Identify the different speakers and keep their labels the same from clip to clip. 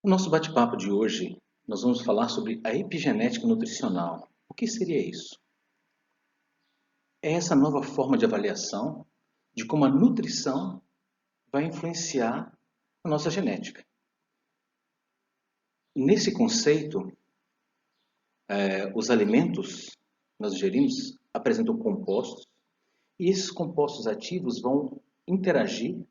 Speaker 1: No nosso bate-papo de hoje, nós vamos falar sobre a epigenética nutricional. O que seria isso? É essa nova forma de avaliação de como a nutrição vai influenciar a nossa genética. Nesse conceito, os alimentos que nós ingerimos apresentam compostos e esses compostos ativos vão interagir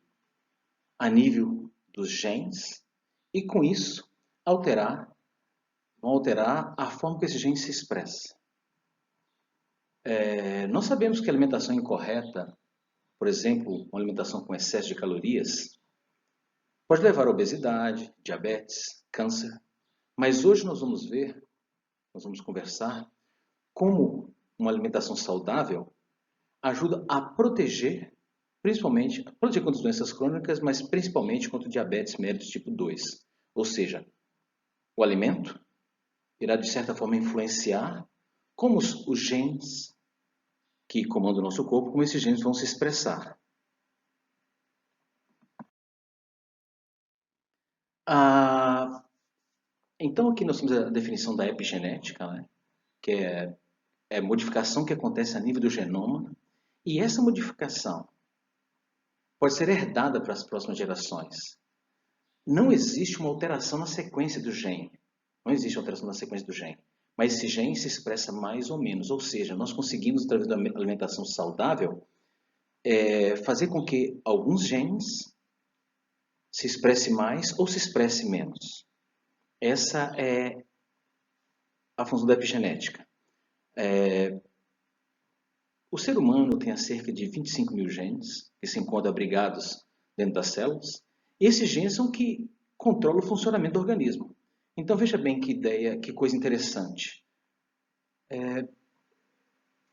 Speaker 1: a nível dos genes e, com isso, vão alterar a forma que esse gene se expressa. Nós sabemos que a alimentação incorreta, por exemplo, uma alimentação com excesso de calorias, pode levar à obesidade, diabetes, câncer. Mas hoje nós vamos conversar como uma alimentação saudável ajuda a proteger, principalmente, a proteger contra as doenças crônicas, mas principalmente contra o diabetes mellitus tipo 2. Ou seja, o alimento irá de certa forma influenciar como os genes que comandam o nosso corpo, como esses genes vão se expressar. Então aqui nós temos a definição da epigenética, né? Que é modificação que acontece a nível do genoma, e essa modificação pode ser herdada para as próximas gerações. Não existe uma alteração na sequência do gene, não existe alteração na sequência do gene, mas esse gene se expressa mais ou menos, ou seja, nós conseguimos, através da alimentação saudável, fazer com que alguns genes se expresse mais ou se expresse menos. Essa é a função da epigenética. O ser humano tem cerca de 25 mil genes que se encontram abrigados dentro das células. E esses genes são que controlam o funcionamento do organismo. Então veja bem que ideia, que coisa interessante.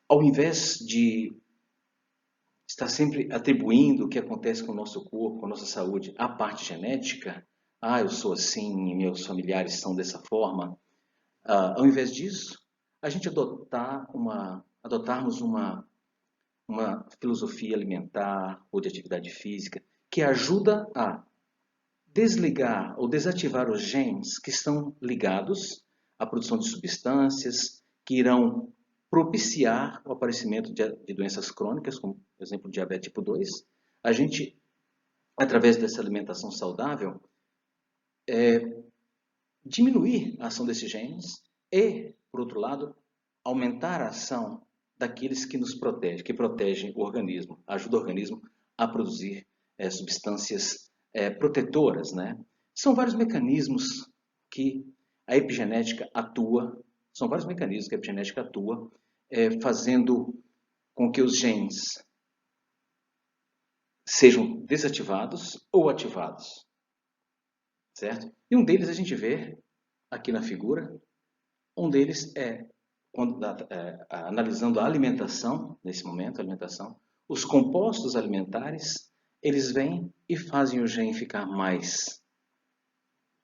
Speaker 1: Ao invés de estar sempre atribuindo o que acontece com o nosso corpo, com a nossa saúde, à parte genética, eu sou assim, meus familiares são dessa forma, ao invés disso, a gente adotarmos uma filosofia alimentar ou de atividade física que ajuda a desligar ou desativar os genes que estão ligados à produção de substâncias que irão propiciar o aparecimento de doenças crônicas, como, por exemplo, diabetes tipo 2. A gente, através dessa alimentação saudável, diminuir a ação desses genes e, por outro lado, aumentar a ação daqueles que nos protegem, que protegem o organismo, ajuda o organismo a produzir substâncias protetoras, né? São vários mecanismos que a epigenética atua, fazendo com que os genes sejam desativados ou ativados, certo? E um deles a gente vê aqui na figura, um deles analisando a alimentação, nesse momento, os compostos alimentares, eles vêm e fazem o gene ficar mais,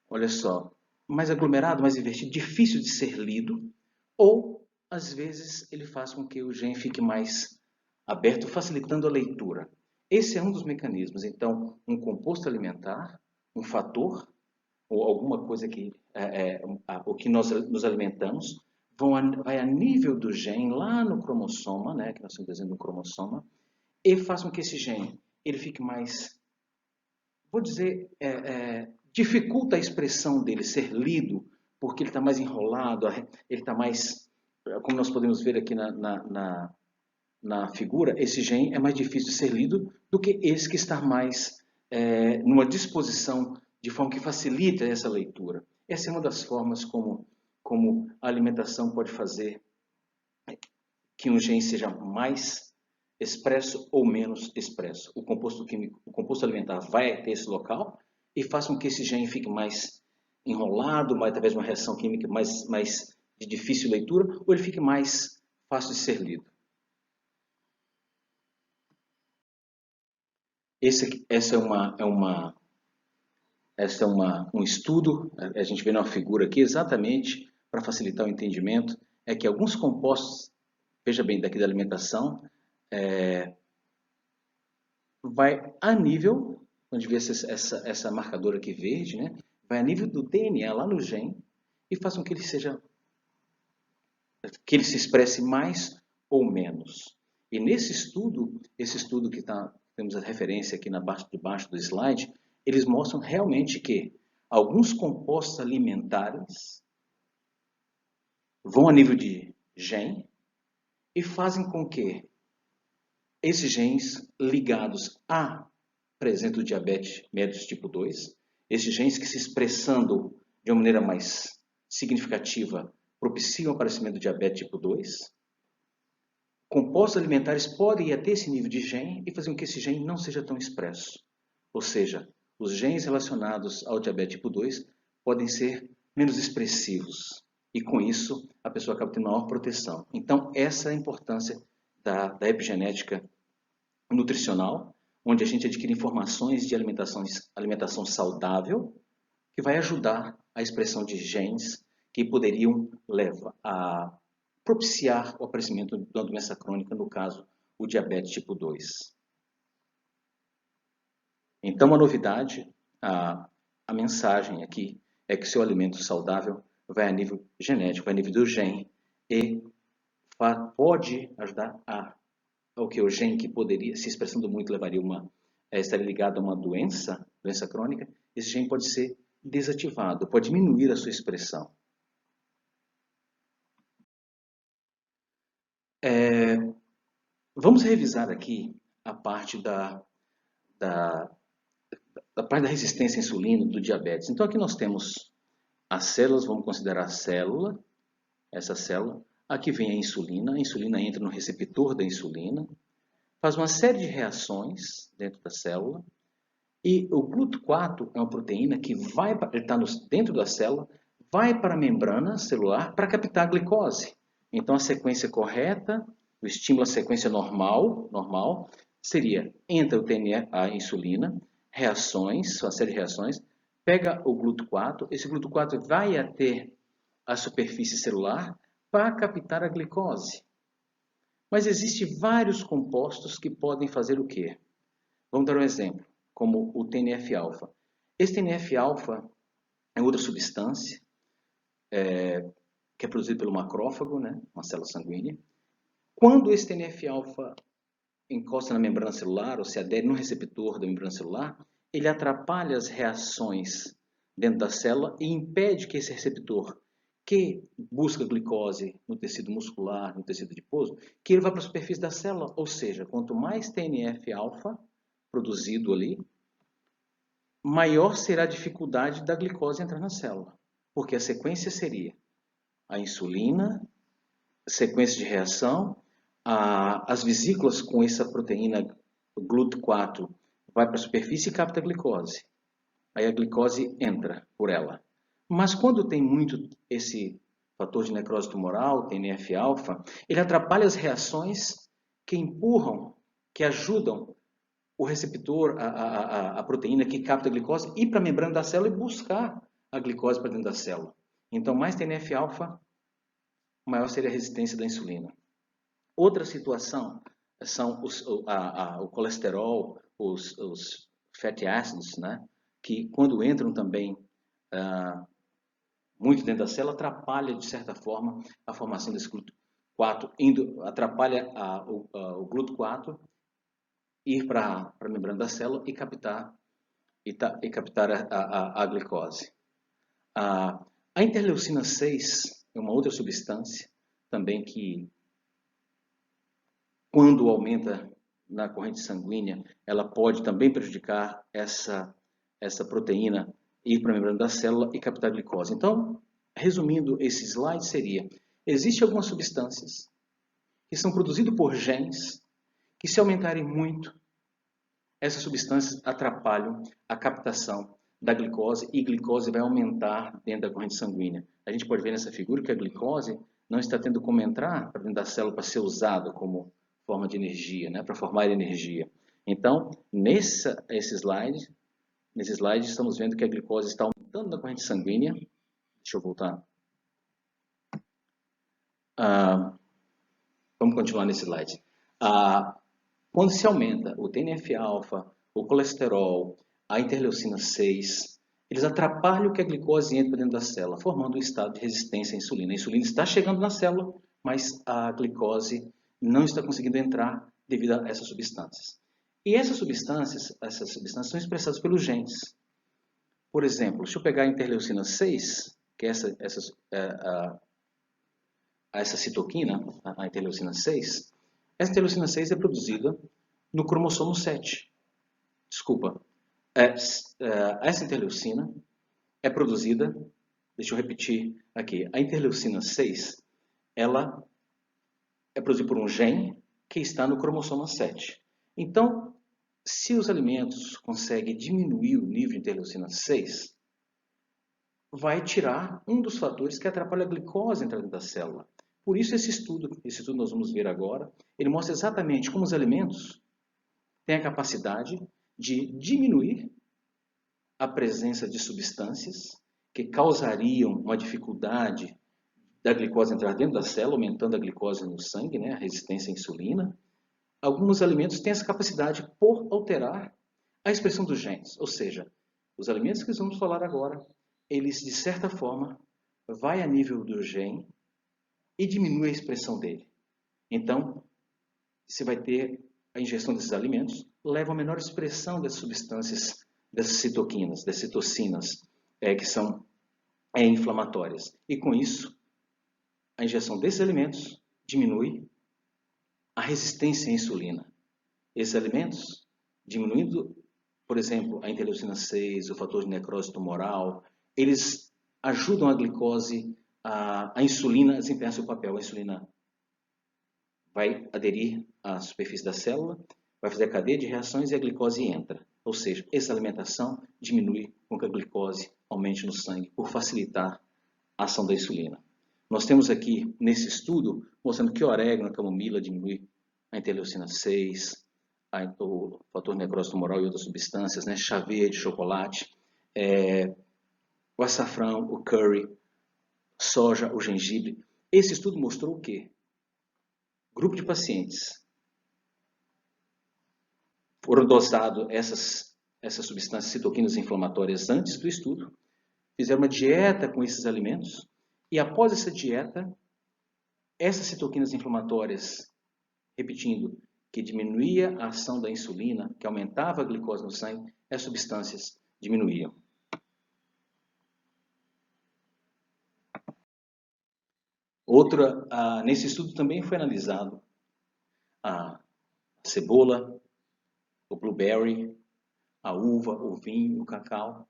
Speaker 1: olha só, mais aglomerado, mais invertido, difícil de ser lido, ou, às vezes, ele faz com que o gene fique mais aberto, facilitando a leitura. Esse é um dos mecanismos. Então, um composto alimentar, um fator, ou alguma coisa o que nós nos alimentamos, vai a nível do gene, lá no cromossoma, né, que nós estamos dizendo no cromossoma, e faz com que esse gene ele fique mais, vou dizer, dificulta a expressão dele ser lido, porque ele está mais enrolado, ele está mais, como nós podemos ver aqui na figura, esse gene é mais difícil de ser lido do que esse que está mais numa disposição de forma que facilita essa leitura. Essa é uma das formas como a alimentação pode fazer que um gene seja mais expresso ou menos expresso. O composto alimentar vai até esse local e faz com que esse gene fique mais enrolado, através de uma reação química mais de difícil leitura, ou ele fique mais fácil de ser lido. Essa é um estudo, a gente vê numa figura aqui exatamente para facilitar o entendimento, é que alguns compostos, veja bem, daqui da alimentação, vai a nível, onde vê essa marcadora aqui verde, né? vai a nível do DNA lá no gene e faz com que ele se expresse mais ou menos. E nesse estudo, esse estudo que temos a referência aqui na parte de baixo do slide, eles mostram realmente que alguns compostos alimentares vão a nível de gene e fazem com que esses genes ligados à presença do diabetes mellitus tipo 2, esses genes que se expressando de uma maneira mais significativa propiciam o aparecimento do diabetes tipo 2, compostos alimentares podem ir até esse nível de gene e fazer com que esse gene não seja tão expresso. Ou seja, os genes relacionados ao diabetes tipo 2 podem ser menos expressivos. E com isso, a pessoa acaba tendo maior proteção. Então, essa é a importância da epigenética nutricional, onde a gente adquire informações de alimentação saudável, que vai ajudar a expressão de genes que poderiam levar a propiciar o aparecimento de uma doença crônica, no caso, o diabetes tipo 2. Então, a novidade, a mensagem aqui é que seu alimento saudável vai a nível genético, vai a nível do gene e pode ajudar ao que o gene que poderia, se expressando muito, levaria estaria ligado a uma doença crônica, esse gene pode ser desativado, pode diminuir a sua expressão. Vamos revisar aqui a parte da parte da resistência à insulina, do diabetes. Então aqui nós temos as células, vamos considerar a célula, essa célula. Aqui vem a insulina entra no receptor da insulina, faz uma série de reações dentro da célula, e o GLUT4 é uma proteína que ele está dentro da célula, vai para a membrana celular para captar a glicose. Então a sequência correta, o estímulo à sequência normal seria, entra a insulina, reações, uma série de reações, pega o GLUT4, esse GLUT4 vai até a superfície celular para captar a glicose. Mas existem vários compostos que podem fazer o quê? Vamos dar um exemplo, como o TNF-alfa. Esse TNF-alfa é outra substância que é produzido pelo macrófago, né, uma célula sanguínea. Quando esse TNF-alfa encosta na membrana celular ou se adere no receptor da membrana celular, ele atrapalha as reações dentro da célula e impede que esse receptor, que busca glicose no tecido muscular, no tecido adiposo, que ele vá para a superfície da célula. Ou seja, quanto mais TNF-alfa produzido ali, maior será a dificuldade da glicose entrar na célula. Porque a sequência seria a insulina, sequência de reação, as vesículas com essa proteína GLUT4 vai para a superfície e capta a glicose. Aí a glicose entra por ela. Mas quando tem muito esse fator de necrose tumoral, TNF-alfa, ele atrapalha as reações que empurram, que ajudam o receptor, a proteína que capta a glicose, ir para a membrana da célula e buscar a glicose para dentro da célula. Então, mais TNF-alfa, maior seria a resistência da insulina. Outra situação são o colesterol, os fatty acids, né? Que quando entram também muito dentro da célula, atrapalha, de certa forma, a formação desse GLUT4, atrapalha o GLUT4 ir para a membrana da célula e captar a glicose. A interleucina 6 é uma outra substância também que, quando aumenta na corrente sanguínea, ela pode também prejudicar essa proteína ir para a membrana da célula e captar a glicose. Então, resumindo esse slide seria, existem algumas substâncias que são produzidas por genes que, se aumentarem muito, essas substâncias atrapalham a captação da glicose e a glicose vai aumentar dentro da corrente sanguínea. A gente pode ver nessa figura que a glicose não está tendo como entrar para dentro da célula para ser usada como forma de energia, né, para formar energia. Então, nesse slide estamos vendo que a glicose está aumentando na corrente sanguínea. Deixa eu voltar. Vamos continuar nesse slide. Quando se aumenta o TNF-alfa, o colesterol, a interleucina 6, eles atrapalham que a glicose entre dentro da célula, formando um estado de resistência à insulina. A insulina está chegando na célula, mas a glicose não está conseguindo entrar devido a essas substâncias. E essas substâncias são expressadas pelos genes. Por exemplo, se eu pegar a interleucina 6, que é essa citoquina, a interleucina 6, essa interleucina 6 é produzida no cromossomo 7. Desculpa. Essa interleucina é produzida, deixa eu repetir aqui, a interleucina 6, ela é produzida por um gene que está no cromossomo 7. Então, se os alimentos conseguem diminuir o nível de interleucina 6, vai tirar um dos fatores que atrapalha a glicose entrar dentro da célula. Por isso esse estudo nós vamos ver agora, ele mostra exatamente como os alimentos têm a capacidade de diminuir a presença de substâncias que causariam uma dificuldade da glicose entrar dentro da célula, aumentando a glicose no sangue, né, a resistência à insulina. Alguns alimentos têm essa capacidade por alterar a expressão dos genes, ou seja, os alimentos que nós vamos falar agora, eles de certa forma vai a nível do gene e diminui a expressão dele. Então, você vai ter a ingestão desses alimentos, leva a menor expressão dessas substâncias, dessas citoquinas, das citocinas, que são inflamatórias. E com isso, a ingestão desses alimentos diminui a resistência à insulina. Esses alimentos, diminuindo, por exemplo, a interleucina 6, o fator de necrose tumoral, eles ajudam a glicose, a insulina a desempenhar seu papel. A insulina vai aderir à superfície da célula, vai fazer a cadeia de reações e a glicose entra. Ou seja, essa alimentação diminui com que a glicose aumente no sangue, por facilitar a ação da insulina. Nós temos aqui, nesse estudo, mostrando que o orégano, a camomila diminui a interleucina 6, o fator de necrose tumoral e outras substâncias, né? Chá verde, chocolate, o açafrão, o curry, soja, o gengibre. Esse estudo mostrou o quê? Grupo de pacientes foram dosados essas substâncias citoquinas inflamatórias antes do estudo, fizeram uma dieta com esses alimentos e após essa dieta, essas citoquinas inflamatórias, repetindo, que diminuía a ação da insulina, que aumentava a glicose no sangue, essas substâncias diminuíam. Nesse estudo também foi analisado a cebola, o blueberry, a uva, o vinho, o cacau,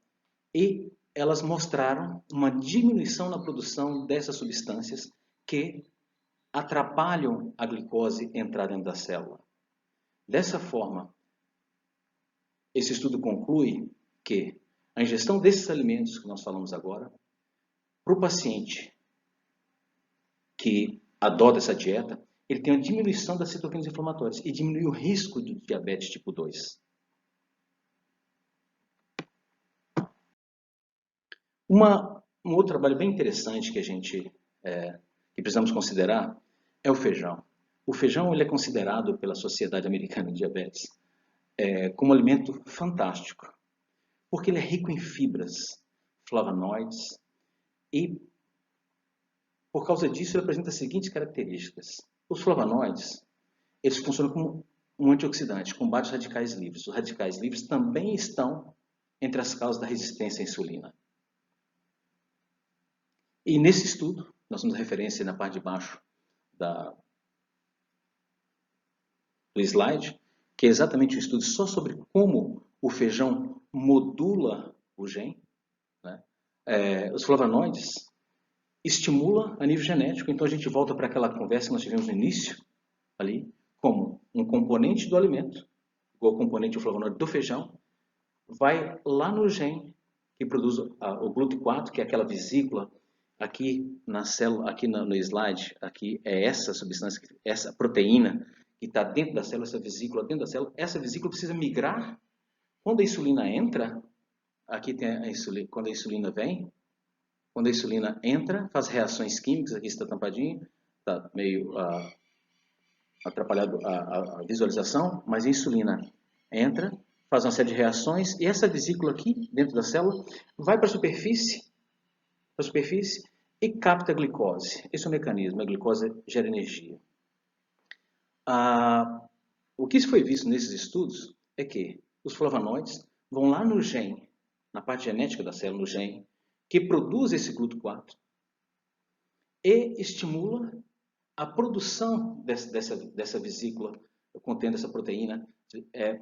Speaker 1: e elas mostraram uma diminuição na produção dessas substâncias que atrapalham a glicose entrar dentro da célula. Dessa forma, esse estudo conclui que a ingestão desses alimentos que nós falamos agora, para o paciente que adota essa dieta, ele tem uma diminuição das citoquinas inflamatórias e diminui o risco de diabetes tipo 2. Um outro trabalho bem interessante que precisamos considerar é o feijão. O feijão ele é considerado pela Sociedade Americana de Diabetes como um alimento fantástico, porque ele é rico em fibras, flavonoides e, por causa disso, ele apresenta as seguintes características. Os flavonoides, eles funcionam como um antioxidante, combate os radicais livres. Os radicais livres também estão entre as causas da resistência à insulina. E nesse estudo, nós temos referência na parte de baixo do slide, que é exatamente um estudo só sobre como o feijão modula o gene, né? Os flavonoides estimula a nível genético, então a gente volta para aquela conversa que nós tivemos no início, ali, como um componente do alimento, igual o componente do flavonoide do feijão, vai lá no gene que produz o GLUT4, que é aquela vesícula, aqui na célula, aqui no slide, aqui é essa substância, essa proteína que está dentro da célula, essa vesícula dentro da célula, essa vesícula precisa migrar. Quando a insulina entra, aqui tem a insulina, quando a insulina vem, quando a insulina entra, faz reações químicas, aqui está tampadinho, está meio atrapalhado a visualização, mas a insulina entra, faz uma série de reações, e essa vesícula aqui, dentro da célula, vai para a superfície, e capta a glicose. Esse é o mecanismo, a glicose gera energia. O que foi visto nesses estudos é que os flavonoides vão lá no gene, na parte genética da célula, no gene, que produz esse GLUT4 e estimula a produção dessa vesícula contendo essa proteína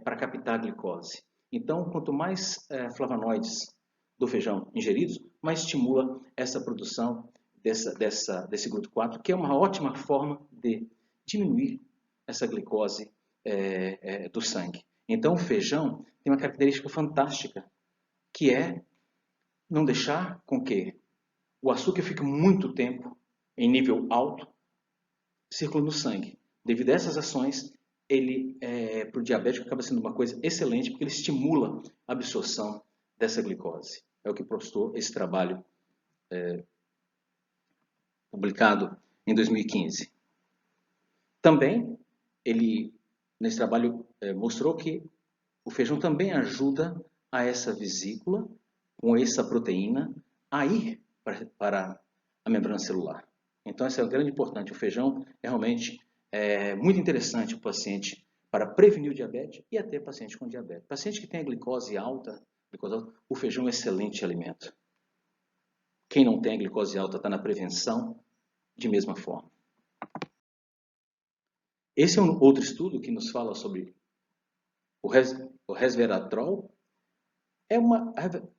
Speaker 1: para captar a glicose. Então, quanto mais flavonoides do feijão ingeridos, mais estimula essa produção desse GLUT4, que é uma ótima forma de diminuir essa glicose do sangue. Então, o feijão tem uma característica fantástica, que é não deixar com que o açúcar fique muito tempo em nível alto, circula no sangue. Devido a essas ações, ele, para o diabético, acaba sendo uma coisa excelente, porque ele estimula a absorção dessa glicose. É o que postou esse trabalho publicado em 2015. Também, ele, nesse trabalho, mostrou que o feijão também ajuda a essa vesícula, com essa proteína, a ir para a membrana celular. Então, essa é o grande importante. O feijão é realmente muito interessante para o paciente para prevenir o diabetes e até paciente com diabetes. Paciente que tem a glicose alta, o feijão é um excelente alimento. Quem não tem a glicose alta está na prevenção de mesma forma. Esse é um outro estudo que nos fala sobre o resveratrol.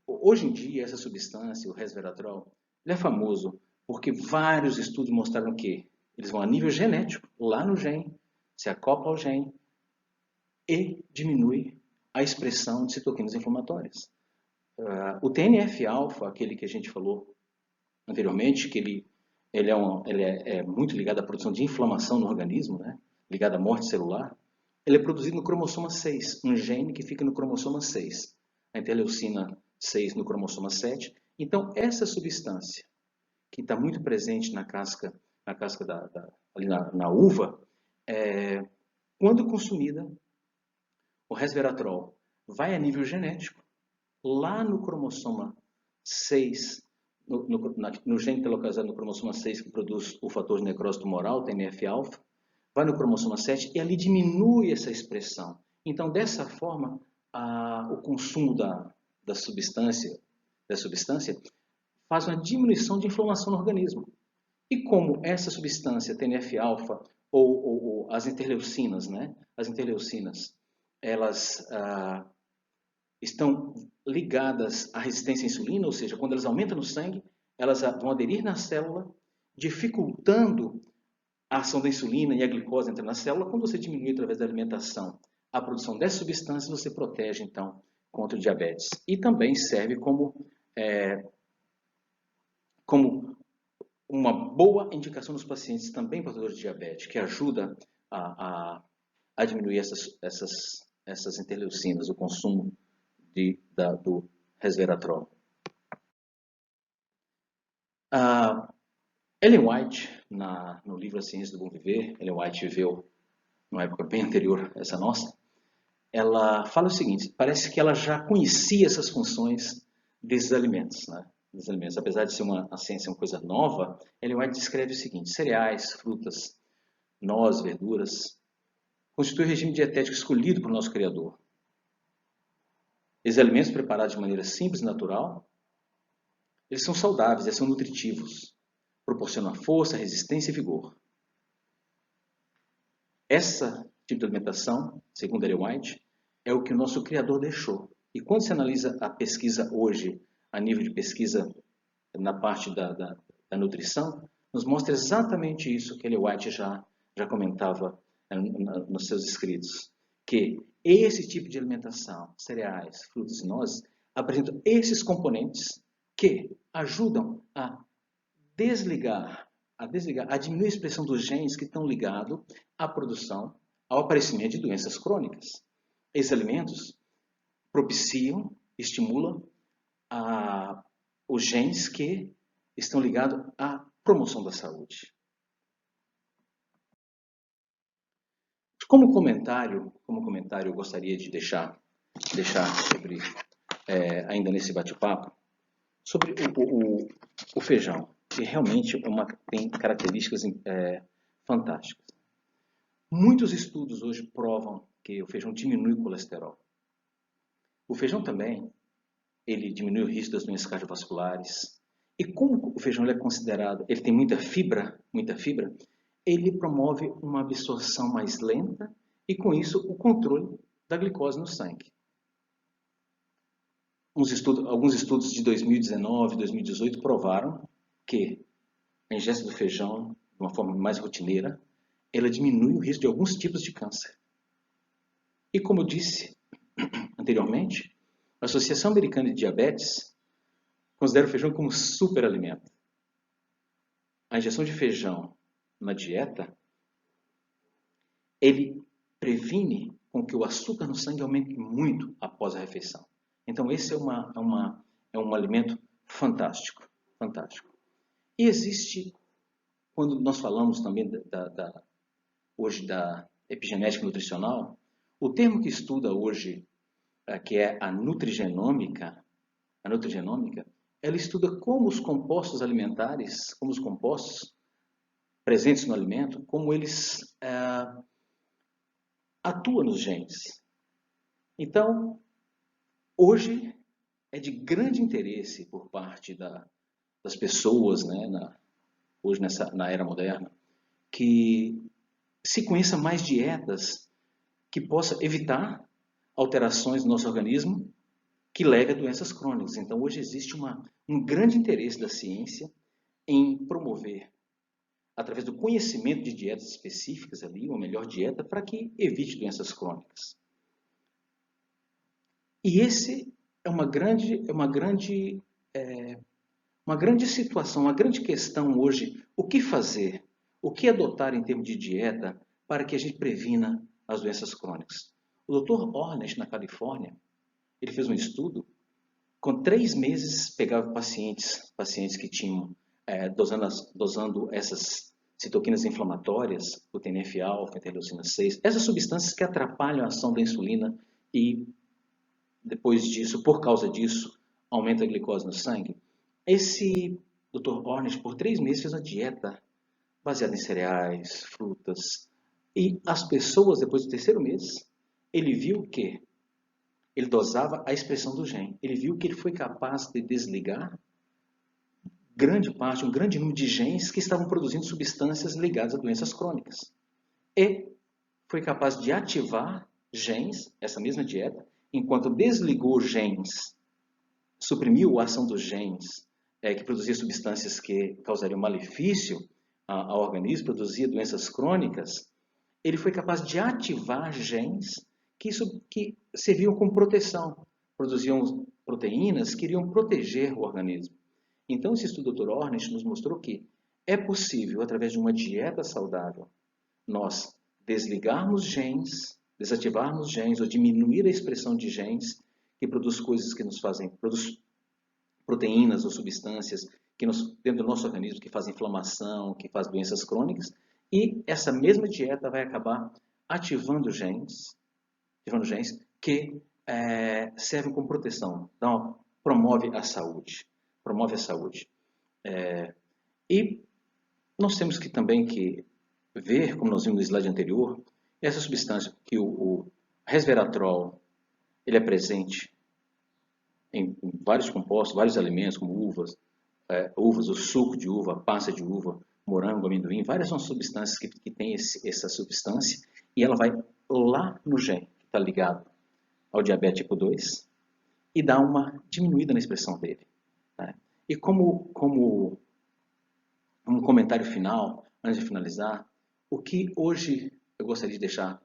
Speaker 1: Hoje em dia, essa substância, o resveratrol, ele é famoso porque vários estudos mostraram que eles vão a nível genético, lá no gene, se acopla ao gene e diminui a expressão de citoquinas inflamatórias. O TNF-alfa, aquele que a gente falou anteriormente, que ele é muito ligado à produção de inflamação no organismo, né? Ligado à morte celular, ele é produzido no cromossoma 6, um gene que fica no cromossoma 6. A interleucina 6 no cromossoma 7. Então, essa substância, que está muito presente na casca ali na uva, quando consumida, o resveratrol vai a nível genético, lá no cromossoma 6, no gene que está localizado no cromossoma 6, que produz o fator de necrose tumoral, TNF-alfa, vai no cromossoma 7 e ali diminui essa expressão. Então, dessa forma, o consumo da substância faz uma diminuição de inflamação no organismo. E como essa substância, TNF-alfa ou as interleucinas, né? As interleucinas, elas estão ligadas à resistência à insulina, ou seja, quando elas aumentam no sangue, elas vão aderir na célula, dificultando a ação da insulina e a glicose entrando na célula. Quando você diminui através da alimentação a produção dessas substâncias, você protege, então, contra o diabetes. E também serve como uma boa indicação nos pacientes também portadores de diabetes, que ajuda a diminuir essas interleucinas, o consumo do resveratrol. Ellen White, no livro A Ciência do Bom Viver, Ellen White viveu numa época bem anterior a essa nossa, ela fala o seguinte: parece que ela já conhecia essas funções desses alimentos, né? Desses alimentos. Apesar de ser a ciência uma coisa nova, Ellen White descreve o seguinte: cereais, frutas, nozes, verduras, constituem o regime dietético escolhido pelo nosso Criador. Esses alimentos preparados de maneira simples e natural, eles são saudáveis, eles são nutritivos, proporcionam força, resistência e vigor. Essa tipo de alimentação, segundo Ellen White, é o que o nosso Criador deixou. E quando se analisa a pesquisa hoje, a nível de pesquisa na parte da nutrição, nos mostra exatamente isso que Ellen White já comentava nos seus escritos, que esse tipo de alimentação, cereais, frutas e nozes, apresentam esses componentes que ajudam a diminuir a expressão dos genes que estão ligados à produção, ao aparecimento de doenças crônicas. Esses alimentos propiciam, estimulam os genes que estão ligados à promoção da saúde. Como comentário, eu gostaria de deixar deixar sobre, ainda nesse bate-papo, sobre o feijão, que realmente tem características fantásticas. Muitos estudos hoje provam que o feijão diminui o colesterol. O feijão também, ele diminui o risco das doenças cardiovasculares. E como o feijão ele é considerado, ele tem muita fibra, ele promove uma absorção mais lenta e, com isso, o controle da glicose no sangue. Alguns estudos de 2019 e 2018 provaram que a ingesta do feijão, de uma forma mais rotineira, ela diminui o risco de alguns tipos de câncer. E como eu disse anteriormente, a Associação Americana de Diabetes considera o feijão como superalimento. A ingestão de feijão na dieta, ele previne com que o açúcar no sangue aumente muito após a refeição. Então esse é um alimento fantástico, fantástico. E existe, quando nós falamos também hoje da epigenética nutricional, o termo que estuda hoje, que é a nutrigenômica, ela estuda como os compostos alimentares, como os compostos presentes no alimento, como eles atuam nos genes. Então, hoje é de grande interesse por parte das pessoas, né, hoje na era moderna, que se conheça mais dietas que possa evitar alterações no nosso organismo que levem a doenças crônicas. Então, hoje existe um grande interesse da ciência em promover, através do conhecimento de dietas específicas ali, uma melhor dieta para que evite doenças crônicas. E esse é uma grande situação, uma grande questão hoje. O que fazer? O que adotar em termos de dieta para que a gente previna as doenças crônicas? O Dr. Ornish, na Califórnia, ele fez um estudo, com 3 meses pegava pacientes que tinham, dosando essas citoquinas inflamatórias, o TNF-alfa, interleucina 6, essas substâncias que atrapalham a ação da insulina e, depois disso, por causa disso, aumenta a glicose no sangue. Esse Dr. Ornish, por 3 meses, fez uma dieta baseada em cereais, frutas, e as pessoas, depois do 3º mês, ele viu que ele dosava a expressão do gene. Ele viu que ele foi capaz de desligar um grande número de genes que estavam produzindo substâncias ligadas a doenças crônicas. E foi capaz de ativar genes, essa mesma dieta, enquanto desligou genes, suprimiu a ação dos genes, que produzia substâncias que causariam malefício ao organismo, produzia doenças crônicas, ele foi capaz de ativar genes que serviam como proteção, produziam proteínas que iriam proteger o organismo. Então, esse estudo do Dr. Ornish nos mostrou que é possível, através de uma dieta saudável, nós desligarmos genes, desativarmos genes ou diminuir a expressão de genes que produz coisas que nos fazem, produz proteínas ou substâncias dentro do nosso organismo que fazem inflamação, que fazem doenças crônicas, e essa mesma dieta vai acabar ativando genes que servem como proteção, então, promove a saúde. E nós temos também que ver, como nós vimos no slide anterior, essa substância que o resveratrol, ele é presente em vários compostos, vários alimentos, como uvas, o suco de uva, a pasta de uva, morango, amendoim, várias são substâncias que têm essa substância, e ela vai lá no gene, que está ligado ao diabetes tipo 2, e dá uma diminuída na expressão dele. Né? E como um comentário final, antes de finalizar, o que hoje eu gostaria de deixar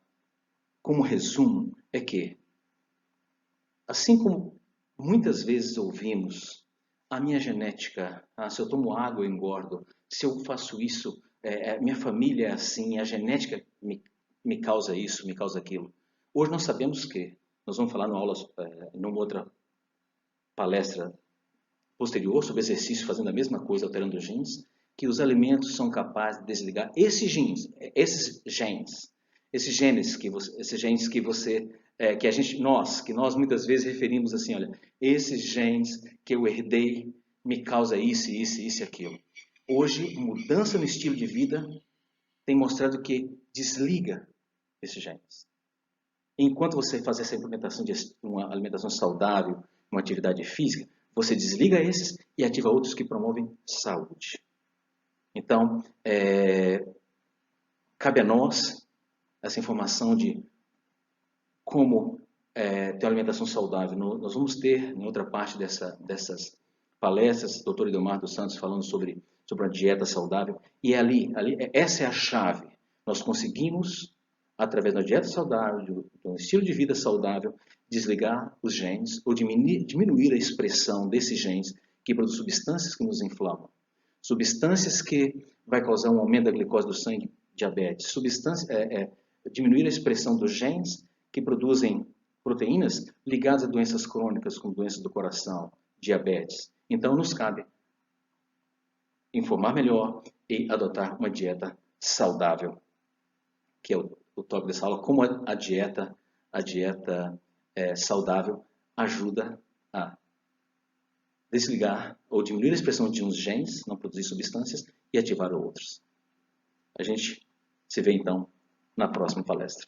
Speaker 1: como resumo é que, assim como muitas vezes ouvimos, a minha genética, se eu tomo água eu engordo, se eu faço isso, minha família é assim, a genética me causa isso, me causa aquilo. Hoje nós sabemos que, nós vamos falar numa outra palestra posterior sobre exercício fazendo a mesma coisa, alterando os genes, que os alimentos são capazes de desligar esses genes que você que nós muitas vezes referimos assim, olha, esses genes que eu herdei me causa isso, isso, isso e aquilo. Hoje, mudança no estilo de vida tem mostrado que desliga esses genes. Enquanto você faz essa implementação de uma alimentação saudável, uma atividade física, você desliga esses e ativa outros que promovem saúde. Então, cabe a nós essa informação de como ter uma alimentação saudável. Nós vamos ter, em outra parte dessas palestras, o doutor Idomar dos Santos falando sobre uma dieta saudável, e essa é a chave. Nós conseguimos, através da dieta saudável, de um estilo de vida saudável, desligar os genes ou diminuir a expressão desses genes que produzem substâncias que nos inflamam. Substâncias que vai causar um aumento da glicose do sangue, diabetes. Diminuir a expressão dos genes que produzem proteínas ligadas a doenças crônicas, como doenças do coração, diabetes. Então, nos cabe informar melhor e adotar uma dieta saudável, que é o tópico dessa aula, como a dieta saudável ajuda a desligar ou diminuir a expressão de uns genes, não produzir substâncias, e ativar outros. A gente se vê, então, na próxima palestra.